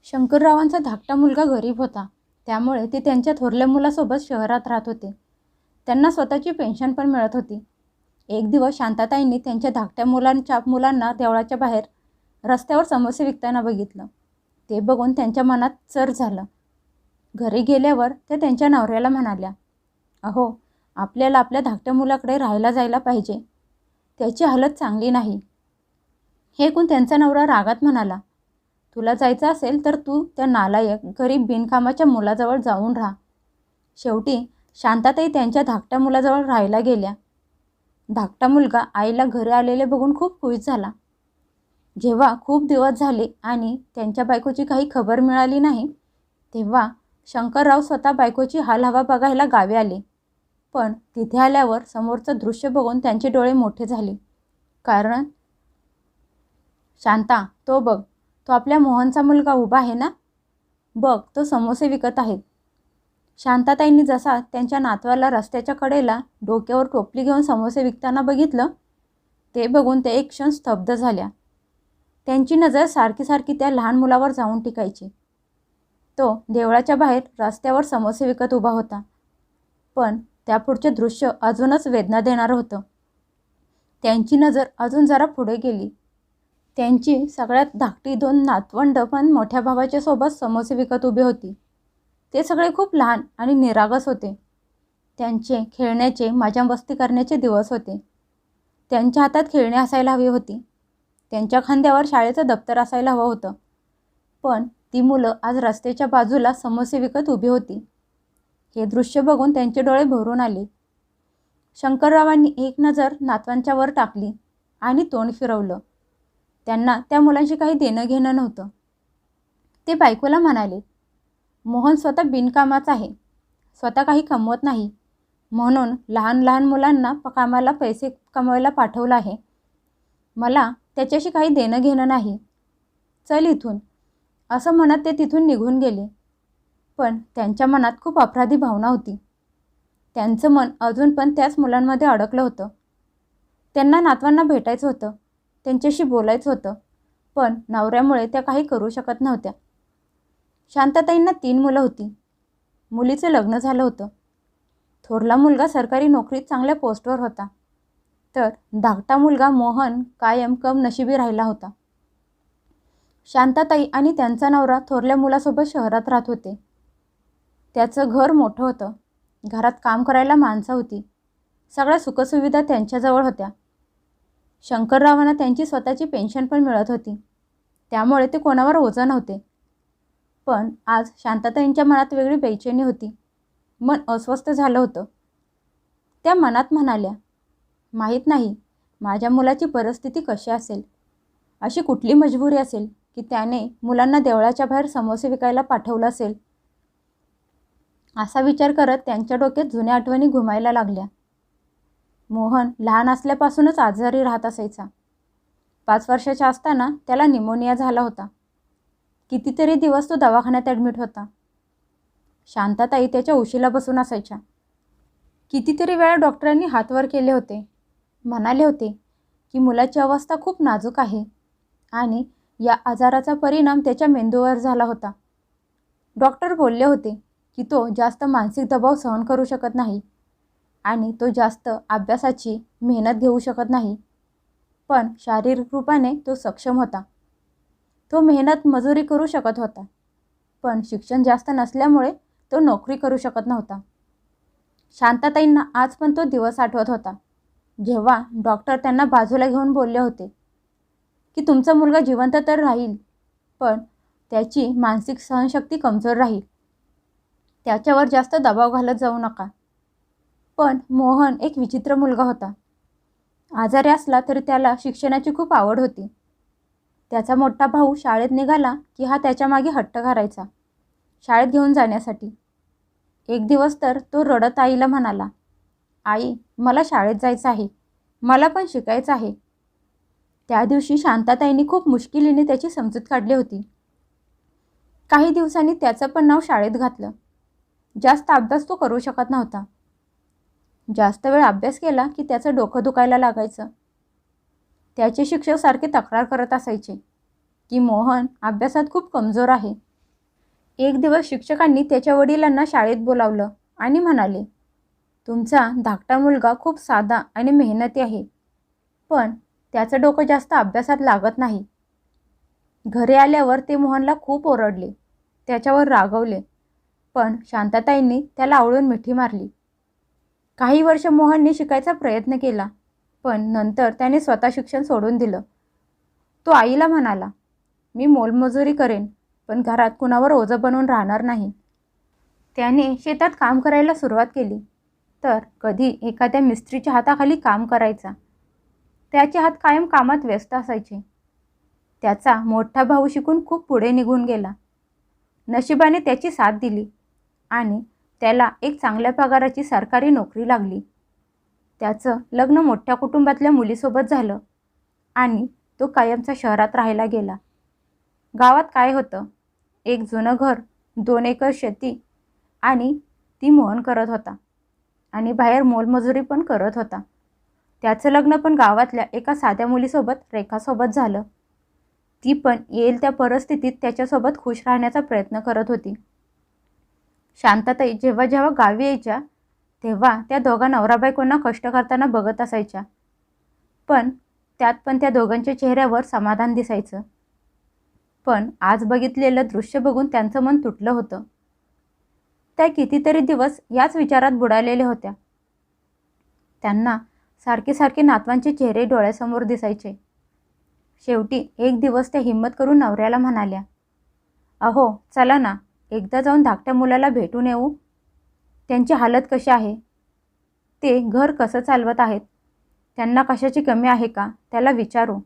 शंकररावांचा धाकटा मुलगा गरीब होता, त्यामुळे ते त्यांच्या थोरल्या मुलासोबत शहरात राहत होते. त्यांना स्वतःची पेन्शन पण मिळत होती. एक दिवस शांताताईंनी त्यांच्या धाकट्या मुलांना देवळाच्या बाहेर रस्त्यावर समोसे विकताना बघितलं. ते बघून त्यांच्या मनात चर झालं. घरी गेल्यावर ते त्यांच्या नवऱ्याला म्हणाल्या, "अहो, आपल्याला आपल्या धाकट्या मुलाकडे राहायला जायला पाहिजे. त्याची हालत चांगली नाही." हे ऐकून त्यांचा नवरा रागात म्हणाला, "तुला जायचं असेल तर तू त्या नालायक गरीब बिनकामाच्या मुलाजवळ जाऊन राहा." शेवटी शांताताई त्यांच्या धाकट्या मुलाजवळ राहायला गेल्या. धाकटा मुलगा आईला घरी आलेले बघून खूप खुश झाला. जेव्हा खूप दिवस झाले आणि त्यांच्या बायकोची काही खबर मिळाली नाही, तेव्हा शंकरराव स्वतः बायकोची हालहवा बघायला गावी आले. पण तिथे आल्यावर समोरचं दृश्य बघून त्यांचे डोळे मोठे झाले. कारण "शांता, तो बघ, तो आपल्या मोहनचा मुलगा उभा आहे ना? बघ, तो समोसे विकत आहेत." शांताताईंनी जसा त्यांच्या नातवाला रस्त्याच्या कडेला डोक्यावर टोपली घेऊन समोसे विकताना बघितलं, ते बघून ते एक क्षण स्तब्ध झाल्या. त्यांची नजर सारखी सारखी त्या लहान मुलावर जाऊन टिकायची. तो देवळाच्या बाहेर रस्त्यावर समोसे विकत उभा होता. पण त्यापुढचे दृश्य अजूनच वेदना देणारं होतं. त्यांची नजर अजून जरा पुढे गेली. त्यांची सगळ्यात धाकटी 2 नातवंड पण मोठ्या भावाच्या सोबत समोसे विकत उभी होती. ते सगळे खूप लहान आणि निरागस होते. त्यांचे खेळण्याचे, मजा मस्ती करण्याचे दिवस होते. त्यांच्या हातात खेळणे असायला हवी होती. त्यांच्या खांद्यावर शाळेचं दप्तर असायला हवं होतं. पण ती मुलं आज रस्त्याच्या बाजूला समोसे विकत उभी होती. हे दृश्य बघून त्यांचे डोळे भरून आले. शंकररावांनी एक नजर नातवांच्या वर टाकली आणि तोंड फिरवलं. त्यांना त्या मुलांशी काही देणं घेणं नव्हतं. ते बायकोला म्हणाले, "मोहन स्वतः बिनकामाचा आहे, स्वतः काही कमवत नाही, म्हणून लहान लहान मुलांना कामाला पैसे कमवायला पाठवलं आहे. मला त्याच्याशी काही देणं घेणं नाही. चल इथून." असं म्हणत ते तिथून निघून गेले. पण त्यांच्या मनात खूप अपराधी भावना होती. त्यांचं मन अजून पण त्याच मुलांमध्ये अडकलं होतं. त्यांना नातवांना भेटायचं होतं, त्यांच्याशी बोलायचं होतं, पण नवऱ्यामुळे त्या काही करू शकत नव्हत्या. शांताताईंना 3 मुलं होती. मुलीचं लग्न झालं होतं. थोरला मुलगा सरकारी नोकरीत चांगल्या पोस्टवर होता, तर धाकटा मुलगा मोहन कायम कमनशिबी राहिला होता. शांताताई आणि त्यांचा नवरा थोरल्या मुलासोबत शहरात राहत होते. त्याचं घर मोठं होतं. घरात काम करायला माणसं होती. सगळ्या सुखसुविधा त्यांच्याजवळ होत्या. शंकररावांना त्यांची स्वतःची पेन्शन पण मिळत होती, त्यामुळे ते कोणावर ओझं नव्हते. पण आज शांताताईंच्या मनात वेगळी बेचैनी होती. मन अस्वस्थ झालं होतं. त्या मनात म्हणाल्या, "माहीत नाही माझ्या मुलाची परिस्थिती कशी असेल. अशी कुठली मजबुरी असेल की त्याने मुलांना देवळाच्या बाहेर समोसे विकायला पाठवलं असेल." असा विचार करत त्यांच्या डोक्यात जुन्या आठवणी घुमायला लागल्या. मोहन लहान असल्यापासूनच आजारी राहत असायचा. 5 वर्षाचा असताना त्याला निमोनिया झाला होता. कितीतरी दिवस तो दवाखान्यात ॲडमिट होता. शांताताई त्याच्या उशीला बसून असायच्या. कितीतरी वेळा डॉक्टरांनी हात वर केले होते. म्हणाले होते की मुलाची अवस्था खूप नाजूक आहे आणि या आजाराचा परिणाम त्याच्या मेंदूवर झाला होता. डॉक्टर बोलले होते की तो जास्त मानसिक दबाव सहन करू शकत नाही आणि तो जास्त अभ्यासाची मेहनत घेऊ शकत नाही. पण शारीरिक रूपाने तो सक्षम होता. तो मेहनत मजुरी करू शकत होता, पण शिक्षण जास्त नसल्यामुळे तो नोकरी करू शकत नव्हता. शांताताईंना आज पण तो दिवस आठवत होता, जेव्हा डॉक्टर त्यांना बाजूला घेऊन बोलले होते की तुमचा मुलगा जिवंत तर राहील, पण त्याची मानसिक सहनशक्ती कमजोर राहील. त्याच्यावर जास्त दबाव घालत जाऊ नका. पण मोहन एक विचित्र मुलगा होता. आजारी असला तरी त्याला शिक्षणाची खूप आवड होती. त्याचा मोठा भाऊ शाळेत निघाला की हा त्याच्या मागे हट्ट करायचा शाळेत घेऊन जाण्यासाठी. एक दिवस तर तो रडत आईला म्हणाला, "आई, मला शाळेत जायचं आहे, मला पण शिकायचं आहे." त्या दिवशी शांताताईंनी खूप मुश्किलीने त्याची समजूत काढली होती. काही दिवसांनी त्याचं पण नाव शाळेत घातलं. जास्त अभ्यास तो करू शकत नव्हता. जास्त वेळ अभ्यास केला की त्याचं डोकं दुखायला लागायचं. त्याचे शिक्षक सारखे तक्रार करत असायचे की मोहन अभ्यासात खूप कमजोर आहे. एक दिवस शिक्षकांनी त्याच्या वडिलांना शाळेत बोलावलं आणि म्हणाले, तुमचा धाकटा मुलगा खूप साधा आणि मेहनती आहे, पण त्याचं डोकं जास्त अभ्यासात लागत नाही. घरी आल्यावर ते मोहनला खूप ओरडले, त्याच्यावर रागवले, पण शांताताईंनी त्याला आवळून मिठी मारली. काही वर्ष मोहनने शिकायचा प्रयत्न केला, पण नंतर त्याने स्वतः शिक्षण सोडून दिलं. तो आईला म्हणाला, मी मोलमजुरी करेन, पण घरात कुणावर ओझं बनून राहणार नाही. त्याने शेतात काम करायला सुरुवात केली, तर कधी एखाद्या मिस्त्रीच्या हाताखाली काम करायचा. त्याचे हात कायम कामात व्यस्त असायचे. त्याचा मोठा भाऊ शिकून खूप पुढे निघून गेला. नशिबाने त्याची साथ दिली आणि त्याला एक चांगल्या पगाराची सरकारी नोकरी लागली. त्याचं लग्न मोठ्या कुटुंबातल्या मुलीसोबत झालं आणि तो कायमचा शहरात राहायला गेला. गावात काय होतं? एक जुनं घर, 2 एकर शेती आणि ती मोहन करत होता आणि बाहेर मोलमजुरी पण करत होता. त्याचं लग्न पण गावातल्या एका साध्या मुलीसोबत, रेखासोबत झालं. ती पण येईल त्या परिस्थितीत त्याच्यासोबत खुश राहण्याचा प्रयत्न करत होती. शांताताई जेव्हा जेव्हा गावी यायच्या तेव्हा त्या दोघा नवरा बायकोंना कष्ट करताना बघत असायच्या, पण त्यात पण त्या दोघांच्या चेहऱ्यावर समाधान दिसायचं. पण आज बघितलेलं दृश्य बघून त्यांचं मन तुटलं होतं. त्या कितीतरी दिवस याच विचारात बुडालेल्या होत्या. त्यांना सारखे सारखे नातवांचे चेहरे डोळ्यासमोर दिसायचे. शेवटी एक दिवस त्या हिम्मत करून नवऱ्याला म्हणाल्या, अहो चला ना, एकदा जाऊन धाकट्या मुलाला भेटून येऊ. त्यांची हालत कशी आहे, ते घर कसं चालवत आहेत, त्यांना कशाची कमी आहे का त्याला विचारू.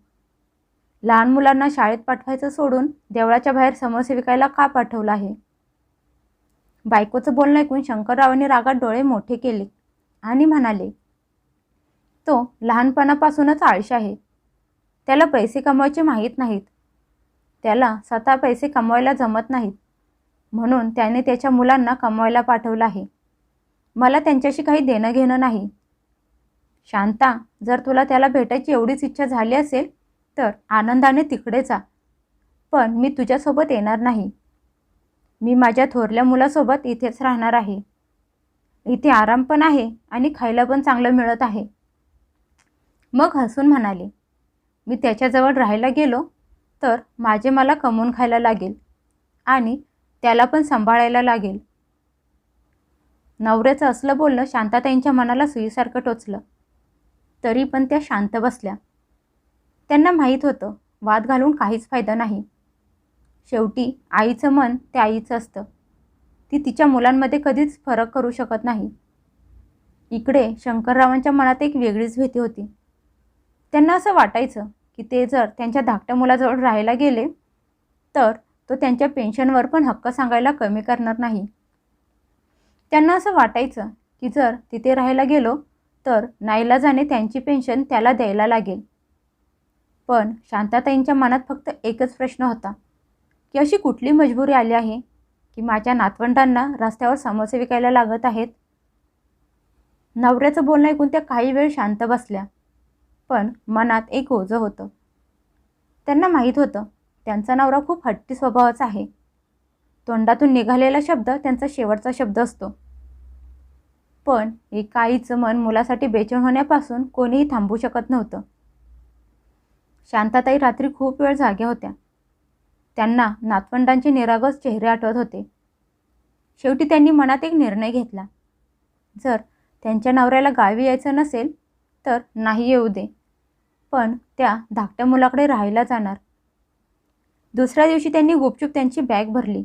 लहान मुलांना शाळेत पाठवायचं सोडून देवळाच्या बाहेर समोसे विकायला का पाठवलं आहे. बायकोचं बोलणं ऐकून शंकररावांनी रागात डोळे मोठे केले आणि म्हणाले, तो लहानपणापासूनच आळशी आहे. त्याला पैसे कमवायचे माहीत नाहीत. त्याला स्वतः पैसे कमवायला जमत नाहीत, म्हणून त्याने त्याच्या मुलांना कमवायला पाठवलं आहे. मला त्यांच्याशी काही देणं घेणं नाही. शांता, जर तुला त्याला भेटायची एवढीच इच्छा झाली असेल तर आनंदाने तिकडे जा, पण मी तुझ्यासोबत येणार नाही. मी माझ्या थोरल्या मुलासोबत इथेच राहणार आहे. इथे आराम पण आहे आणि खायला पण चांगलं मिळत आहे. मग हसून म्हणाले, मी त्याच्याजवळ राहायला गेलो तर माझे मला कमवून खायला लागेल आणि त्याला पण सांभाळायला लागेल. नवऱ्याचं असलं बोलणं शांताताईंच्या मनाला सुईसारखं टोचलं. तरी पण त्या शांत बसल्या. त्यांना माहीत होतं, वाद घालून काहीच फायदा नाही. शेवटी आईचं मन ते आईचं असतं. ती तिच्या मुलांमध्ये कधीच फरक करू शकत नाही. इकडे शंकररावांच्या मनात एक वेगळीच भीती होती. त्यांना असं वाटायचं की ते जर त्यांच्या धाकट्या मुलाजवळ राहायला गेले तर तो त्यांच्या पेन्शनवर पण हक्क सांगायला कमी करणार नाही. त्यांना असं वाटायचं की जर तिथे राहायला गेलो तर नाईलाजाने त्यांची पेन्शन त्याला द्यायला लागेल. पण शांताताईंच्या मनात फक्त एकच प्रश्न होता की अशी कुठली मजबुरी आली आहे की माझ्या नातवंडांना रस्त्यावर समोसे विकायला लागत आहेत. नवऱ्याचं बोलणं ऐकून त्या काही वेळ शांत बसल्या, पण मनात एक ओझं होतं. त्यांना माहीत होतं, त्यांचा नवरा खूप हट्टी स्वभावाचा आहे. तोंडातून निघालेला शब्द त्यांचा शेवटचा शब्द असतो. पण एका आईचं मन मुलासाठी बेचैन होण्यापासून कोणीही थांबवू शकत नव्हतं. शांताताई रात्री खूप वेळ जाग्या होत्या. त्यांना नातवंडांचे निरागस चेहरे आठवत होते. शेवटी त्यांनी मनात एक निर्णय घेतला. जर त्यांच्या नवऱ्याला गावी यायचं नसेल तर नाही येऊ दे, पण त्या धाकट्या मुलाकडे राहायला जाणार. दुसऱ्या दिवशी त्यांनी गुपचूप त्यांची बॅग भरली.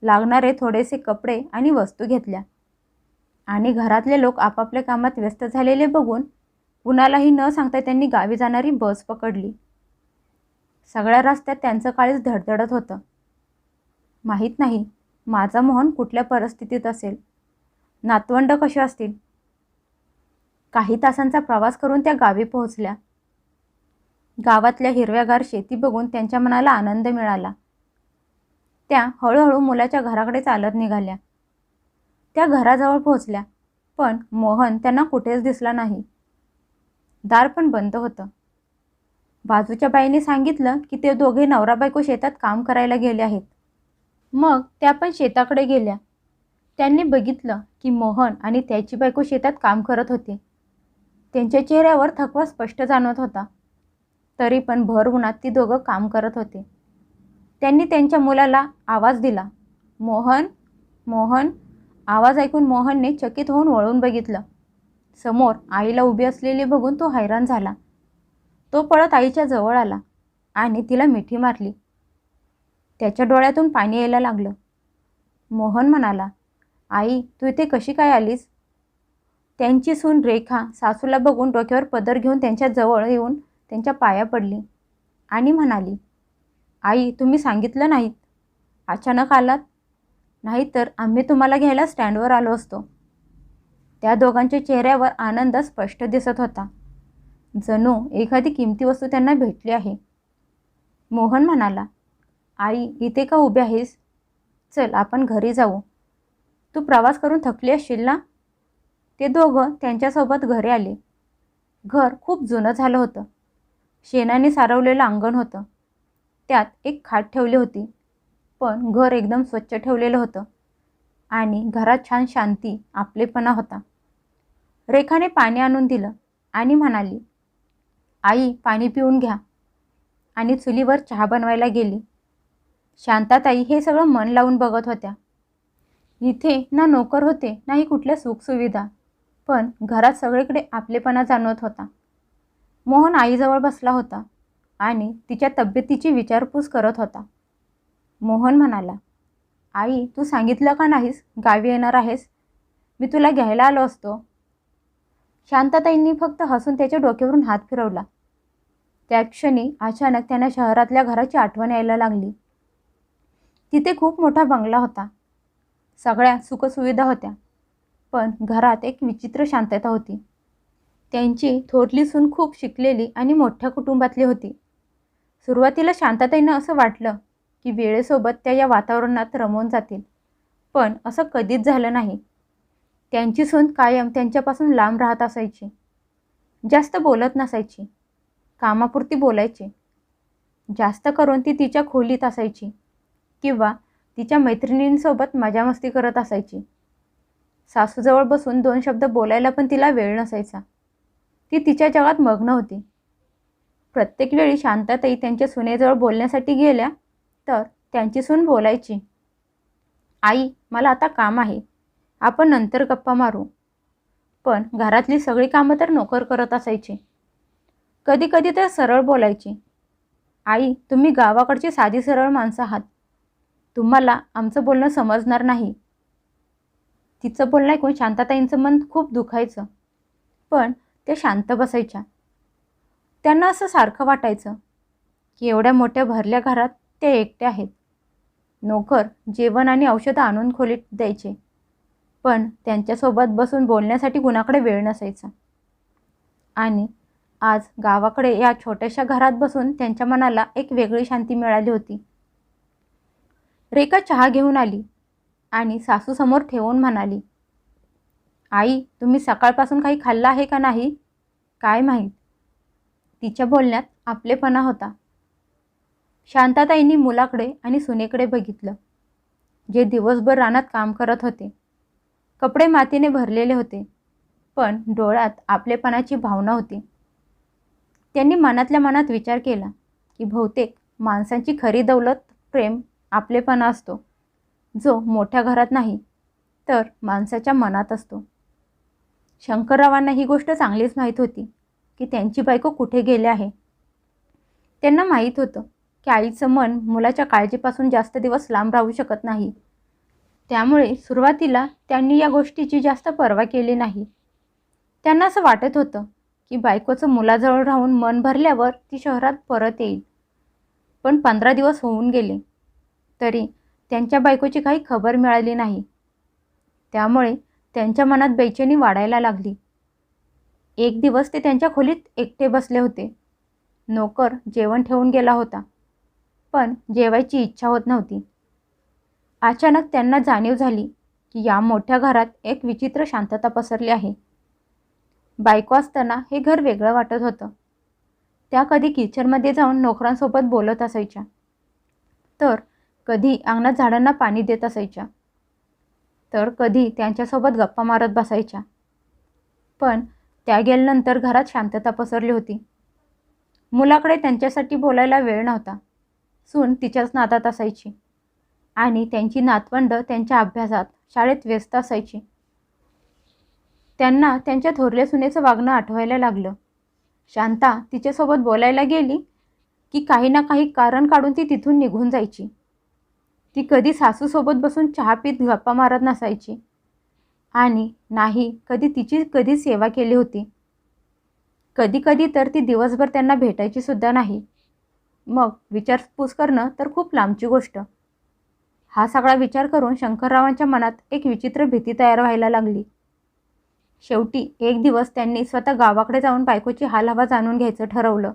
लागणारे थोडेसे कपडे आणि वस्तू घेतल्या आणि घरातले लोक आपापल्या कामात व्यस्त झालेले बघून कुणालाही न सांगता त्यांनी गावी जाणारी बस पकडली. सगळ्या रस्त्यात त्यांचं काळीज धडधडत होतं. माहीत नाही माझा मोहन कुठल्या परिस्थितीत असेल, नातवंड कशी असतील. काही तासांचा प्रवास करून त्या गावी पोहोचल्या. गावातल्या हिरव्यागार शेती बघून त्यांच्या मनाला आनंद मिळाला. त्या हळूहळू मुलाच्या घराकडे चालत निघाल्या. त्या घराजवळ पोहोचल्या, पण मोहन त्यांना कुठेच दिसला नाही. दार पण बंद होतं. बाजूच्या बाईने सांगितलं की ते दोघे नवरा बायको शेतात काम करायला गेले आहेत. मग त्या पण शेताकडे गेल्या. त्यांनी बघितलं की मोहन आणि त्याची बायको शेतात काम करत होते. त्यांच्या चेहऱ्यावर थकवा स्पष्ट जाणवत होता. तरी पण भर उन्हात ती दोघं काम करत होते. त्यांनी त्यांच्या मुलाला आवाज दिला, मोहन, मोहन. आवाज ऐकून मोहनने चकित होऊन वळून बघितलं. समोर आईला उभी असलेली बघून तो हैराण झाला. तो पळत आईच्या जवळ आला आणि तिला मिठी मारली. त्याच्या डोळ्यातून पाणी यायला लागलं. मोहन म्हणाला, आई, तू इथे कशी काय आलीस? त्यांची सून रेखा सासूला बघून डोक्यावर पदर घेऊन त्यांच्या जवळ येऊन त्यांच्या पाया पडली आणि म्हणाली, आई, तुम्ही सांगितलं नाहीत. अचानक आलात. नाहीतर आम्ही तुम्हाला घ्यायला स्टँडवर आलो असतो. त्या दोघांच्या चेहऱ्यावर आनंद स्पष्ट दिसत होता. जणू एखादी किमती वस्तू त्यांना भेटली आहे. मोहन म्हणाला, आई, इथे का उभी आहेस? चल, आपण घरी जाऊ. तू प्रवास करून थकली असशील ना? ते दोघं त्यांच्यासोबत घरी आले. घर खूप जुनं झालं होतं. शेणाने सारवलेलं अंगण होतं. त्यात एक खाट ठेवली होती. पण घर एकदम स्वच्छ ठेवलेलं होतं आणि घरात छान शांती, आपलेपणा होता. रेखाने पाणी आणून दिलं आणि म्हणाली, आई, पाणी पिऊन घ्या. आणि चुलीवर चहा बनवायला गेली. शांताताई हे सगळं मन लावून बघत होत्या. इथे ना नोकर होते, नाही कुठल्या सुखसुविधा, पण घरात सगळीकडे आपलेपणा जाणवत होता. मोहन आईजवळ बसला होता आणि तिच्या तब्येतीची विचारपूस करत होता. मोहन म्हणाला, आई, तू सांगितलं का नाहीस गावी येणार आहेस? मी तुला घ्यायला आलो असतो. शांताताईंनी फक्त हसून त्याच्या डोक्यावरून हात फिरवला. त्या क्षणी अचानक त्यांना शहरातल्या घराची आठवण यायला लागली. तिथे खूप मोठा बंगला होता. सगळ्या सुखसुविधा होत्या. पण घरात एक विचित्र शांतता होती. त्यांची थोरली सून खूप शिकलेली आणि मोठ्या कुटुंबातली होती. सुरुवातीला शांताताईंना असं वाटलं की वेळेसोबत त्या या वातावरणात रमवून जातील. पण असं कधीच झालं नाही. त्यांची सून कायम त्यांच्यापासून लांब राहत असायची. जास्त बोलत नसायची. कामापुरती बोलायची. जास्त करून ती तिच्या खोलीत असायची किंवा तिच्या मैत्रिणींसोबत मजामस्ती करत असायची. सासूजवळ बसून 2 शब्द बोलायला पण तिला वेळ नसायचा. ती तिच्या जगात मग्न होती. प्रत्येक वेळी शांताताई त्यांच्या सुनेजवळ बोलण्यासाठी गेल्या तर त्यांची सून बोलायची, आई, मला आता काम आहे, आपण नंतर गप्पा मारू. पण घरातली सगळी कामं तर नोकर करत असायची. कधी कधी तर सरळ बोलायची, आई, तुम्ही गावाकडची साधी सरळ माणसं आहात, तुम्हाला आमचं बोलणं समजणार नाही. तिचं बोलणं ऐकून शांताताईंचं मन खूप दुखायचं. पण ते शांत बसायच्या. त्यांना असं सारखं वाटायचं की एवढ्या मोठ्या भरल्या घरात ते एकटे आहेत. नोकर जेवण आणि औषधं आणून खोलीत द्यायचे, पण त्यांच्यासोबत बसून बोलण्यासाठी कुणाकडे वेळ नसायचा. आणि आज गावाकडे या छोट्याशा घरात बसून त्यांच्या मनाला एक वेगळी शांती मिळाली होती. रेखा चहा घेऊन आली आणि सासूसमोर ठेवून म्हणाली, आई, तुम्ही सकाळपासून काही खाल्लं आहे का नाही? काय माहीत. तिच्या बोलण्यात आपलेपणा होता. शांताताईंनी मुलाकडे आणि सुनेकडे बघितलं, जे दिवसभर रानात काम करत होते. कपडे मातीने भरलेले होते, पण डोळ्यात आपलेपणाची भावना होती. त्यांनी मनातल्या मनात विचार केला की बहुतेक माणसांची खरी दौलत प्रेम, आपलेपणा असतो, जो मोठ्या घरात नाही तर माणसाच्या मनात असतो. शंकररावांना ही गोष्ट चांगलीच माहीत होती की त्यांची बायको कुठे गेली आहे. त्यांना माहीत होतं की आईचं मन मुलाच्या काळजीपासून जास्त दिवस लांब राहू शकत नाही. त्यामुळे सुरुवातीला त्यांनी या गोष्टीची जास्त पर्वा केली नाही. त्यांना असं वाटत होतं की बायकोचं मुलाजवळ राहून मन भरल्यावर ती शहरात परत येईल. पण 15 दिवस होऊन गेले तरी त्यांच्या बायकोची काही खबर मिळाली नाही. त्यामुळे त्यांच्या मनात बेचैनी वाढायला लागली. एक दिवस ते त्यांच्या खोलीत एकटे बसले होते. नोकर जेवण ठेवून गेला होता, पण जेवायची इच्छा होत नव्हती. अचानक त्यांना जाणीव झाली की या मोठ्या घरात एक विचित्र शांतता पसरली आहे. बायको असताना हे घर वेगळं वाटत होतं. त्या कधी किचनमध्ये जाऊन नोकरांसोबत बोलत असायच्या, तर कधी अंगणात झाडांना पाणी देत असायच्या, तर कधी त्यांच्यासोबत गप्पा मारत बसायच्या. पण त्या गेल्यानंतर घरात शांतता पसरली होती. मुलाकडे त्यांच्यासाठी बोलायला वेळ नव्हता. सून तिच्याच नादात असायची आणि त्यांची नातवंड त्यांच्या अभ्यासात, शाळेत व्यस्त असायची. त्यांना त्यांच्या थोरल्या सुनेचं वागणं आठवायला लागलं. शांता तिच्यासोबत बोलायला गेली की काही ना काही कारण काढून ती तिथून निघून जायची. ती कधी सासूसोबत बसून चहा पीत गप्पा मारत नसायची आणि नाही कधी तिची कधी सेवा केली होती. कधी कधी तर ती दिवसभर त्यांना भेटायची सुद्धा नाही. मग विचारपूस करणं तर खूप लांबची गोष्ट. हा सगळा विचार करून शंकररावांच्या मनात एक विचित्र भीती तयार व्हायला लागली. शेवटी एक दिवस त्यांनी स्वतः गावाकडे जाऊन बायकोची हालहवा जाणून घ्यायचं ठरवलं.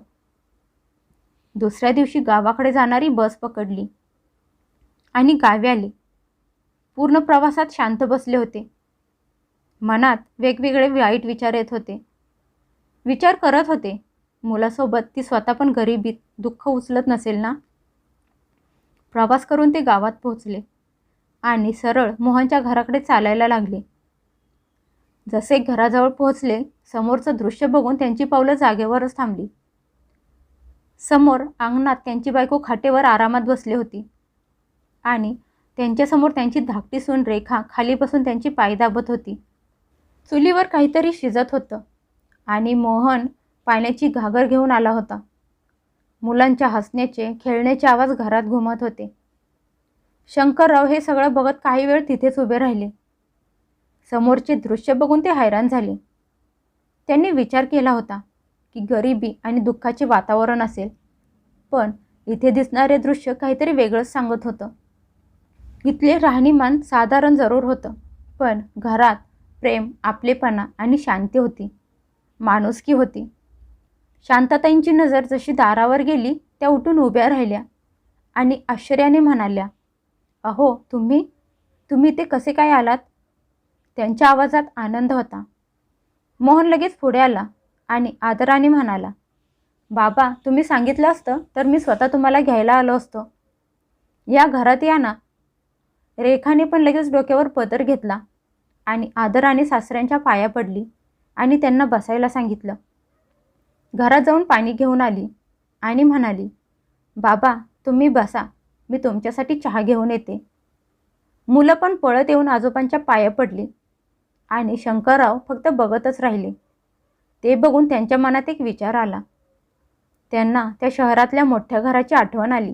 दुसऱ्या दिवशी गावाकडे जाणारी बस पकडली आणि गावी आले. पूर्ण प्रवासात शांत बसले होते. मनात वेगवेगळे वाईट विचार येत होते. विचार करत होते, मुलासोबत ती स्वतः पण गरिबीत दुःख उचलत नसेल ना. प्रवास करून ते गावात पोहोचले आणि सरळ मोहनच्या घराकडे चालायला लागले. जसे घराजवळ पोहोचले, समोरचं दृश्य बघून त्यांची पावलं जागेवरच थांबली. समोर अंगणात त्यांची बायको खाटेवर आरामात बसली होती आणि त्यांच्यासमोर त्यांची धाकटी सून रेखा खाली बसून त्यांची पाय दाबत होती. चुलीवर काहीतरी शिजत होतं आणि मोहन पाण्याची घागर घेऊन आला होता. मुलांच्या हसण्याचे, खेळण्याचे आवाज घरात घुमत होते. शंकरराव हे सगळं बघत काही वेळ तिथेच उभे राहिले. समोरचे दृश्य बघून ते हैराण झाले. त्यांनी विचार केला होता की गरिबी आणि दुःखाचे वातावरण असेल, पण इथे दिसणारे दृश्य काहीतरी वेगळंच सांगत होतं. इथले राहणीमान साधारण जरूर होतं, पण घरात प्रेम, आपलेपणा आणि शांती होती, माणुसकी होती. शांताताईंची नजर जशी दारावर गेली, त्या उठून उभ्या राहिल्या आणि आश्चर्याने म्हणाल्या, अहो तुम्ही इथे कसे काय आलात? त्यांच्या आवाजात आनंद होता. मोहन लगेच पुढे आला आणि आदराने म्हणाला, बाबा तुम्ही सांगितलं असतं तर मी स्वतः तुम्हाला घ्यायला आलो असतो. या घरात या ना. रेखाने पण लगेच डोक्यावर पदर घेतला आणि आदराने सासऱ्यांच्या पाया पडली आणि त्यांना बसायला सांगितलं. घरात जाऊन पाणी घेऊन आली आणि म्हणाली, बाबा तुम्ही बसा, मी तुमच्यासाठी चहा घेऊन येते. मुलं पण पळत येऊन आजोबांच्या पाया पडली आणि शंकरराव फक्त बघतच राहिले. ते बघून त्यांच्या मनात एक विचार आला. त्यांना त्या शहरातल्या मोठ्या घराची आठवण आली.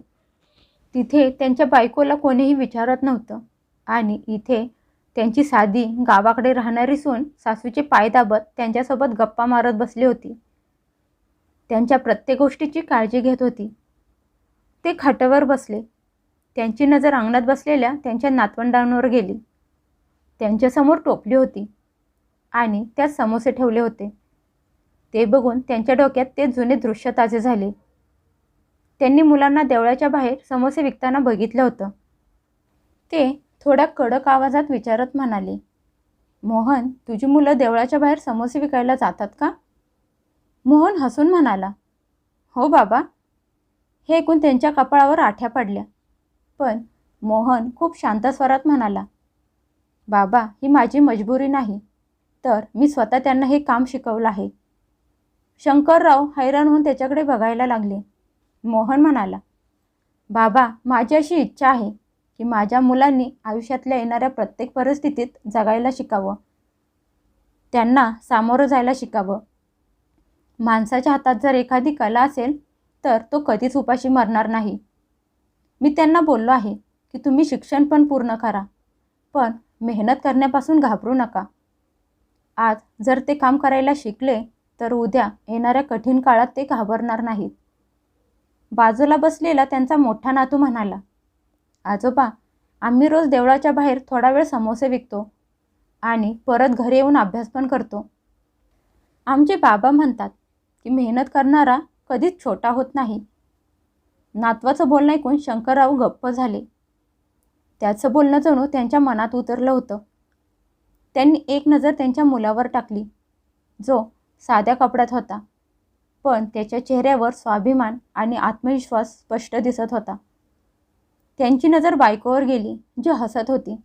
तिथे त्यांच्या बायकोला कोणीही विचारत नव्हतं आणि इथे त्यांची साधी गावाकडे राहणारी सून सासूचे पाय दाबत त्यांच्यासोबत गप्पा मारत बसली होती. त्यांच्या प्रत्येक गोष्टीची काळजी घेत होती. ते खाटावर बसले. त्यांची नजर अंगणात बसलेल्या त्यांच्या नातवंडांवर गेली. त्यांच्यासमोर टोपली होती आणि त्यात समोसे ठेवले होते. ते बघून त्यांच्या डोक्यात ते जुने दृश्य ताजे झाले. त्यांनी मुलांना देवळाच्या बाहेर समोसे विकताना बघितलं होतं. ते थोड्या कडक आवाजात विचारत म्हणाले, मोहन तुझी मुलं देवळाच्या बाहेर समोसे विकायला जातात का? मोहन हसून म्हणाला, हो बाबा. हे ऐकून त्यांच्या कपाळावर आठ्या पडल्या. पण मोहन खूप शांत स्वरात म्हणाला, बाबा ही माझी मजबुरी नाही, तर मी स्वतः त्यांना हे काम शिकवलं आहे. शंकरराव हैराण होऊन त्याच्याकडे बघायला लागले. मोहन म्हणाला, बाबा माझी अशी इच्छा आहे की माझ्या मुलांनी आयुष्यातल्या येणाऱ्या प्रत्येक परिस्थितीत जगायला शिकावं, त्यांना सामोरं जायला शिकावं. माणसाच्या हातात जर एखादी कला असेल तर तो कधीच उपाशी मरणार नाही. मी त्यांना बोललो आहे की तुम्ही शिक्षण पण पूर्ण करा, पण मेहनत करण्यापासून घाबरू नका. आज जर ते काम करायला शिकले तर उद्या येणाऱ्या कठीण काळात ते घाबरणार नाहीत. बाजूला बसलेला त्यांचा मोठा नातू म्हणाला, आजोबा आम्ही रोज देवळाच्या बाहेर थोडा वेळ समोसे विकतो आणि परत घरी येऊन अभ्यास पण करतो. आमचे बाबा म्हणतात की मेहनत करणारा कधीच छोटा होत नाही. नातवाचं बोलणं ऐकून शंकरराव गप्प झाले. त्याचं बोलणं जणू त्यांच्या मनात उतरलं होतं. त्यांनी एक नजर त्यांच्या मुलावर टाकली, जो साध्या कपड्यात होता, पण त्याच्या चेहऱ्यावर स्वाभिमान आणि आत्मविश्वास स्पष्ट दिसत होता. त्यांची नजर बायकोवर गेली, जी हसत होती.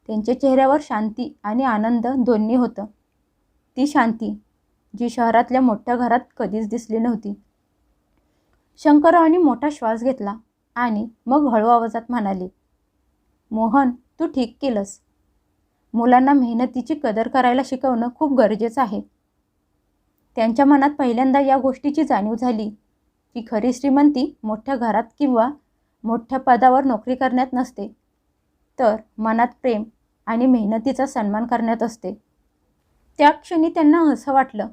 त्यांच्या चेहऱ्यावर शांती आणि आनंद दोन्ही होतं. ती शांती जी शहरातल्या मोठ्या घरात कधीच दिसली नव्हती. शंकररावांनी मोठा श्वास घेतला आणि मग हळू आवाजात म्हणाले, मोहन, तू ठीक केलंस. मुलांना मेहनतीची कदर करायला शिकवणं खूप गरजेचं आहे. त्यांच्या मनात पहिल्यांदा या गोष्टीची जाणीव झाली की खरी श्रीमंती मोठ्या घरात किंवा मोठ्या पदावर नोकरी करण्यात नसते, तर मनात प्रेम आणि मेहनतीचा सन्मान करण्यात असते. त्या क्षणी त्यांना असं वाटलं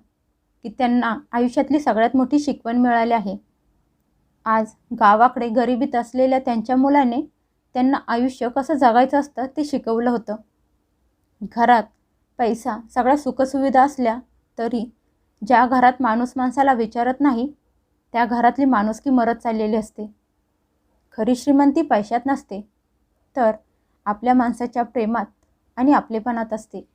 की त्यांना आयुष्यातली सगळ्यात मोठी शिकवण मिळाली आहे. आज गावाकडे गरिबीत असलेल्या त्यांच्या मुलाने त्यांना आयुष्य कसं जगायचं असतं ते शिकवलं होतं. घरात पैसा, सगळ्या सुखसुविधा असल्या तरी ज्या घरात माणूस माणसाला विचारत नाही, त्या घरातली माणुसकी मरत चाललेली असते. खरी श्रीमंती पैशात नसते, तर आपल्या माणसाच्या प्रेमात आणि आपलेपणात असते.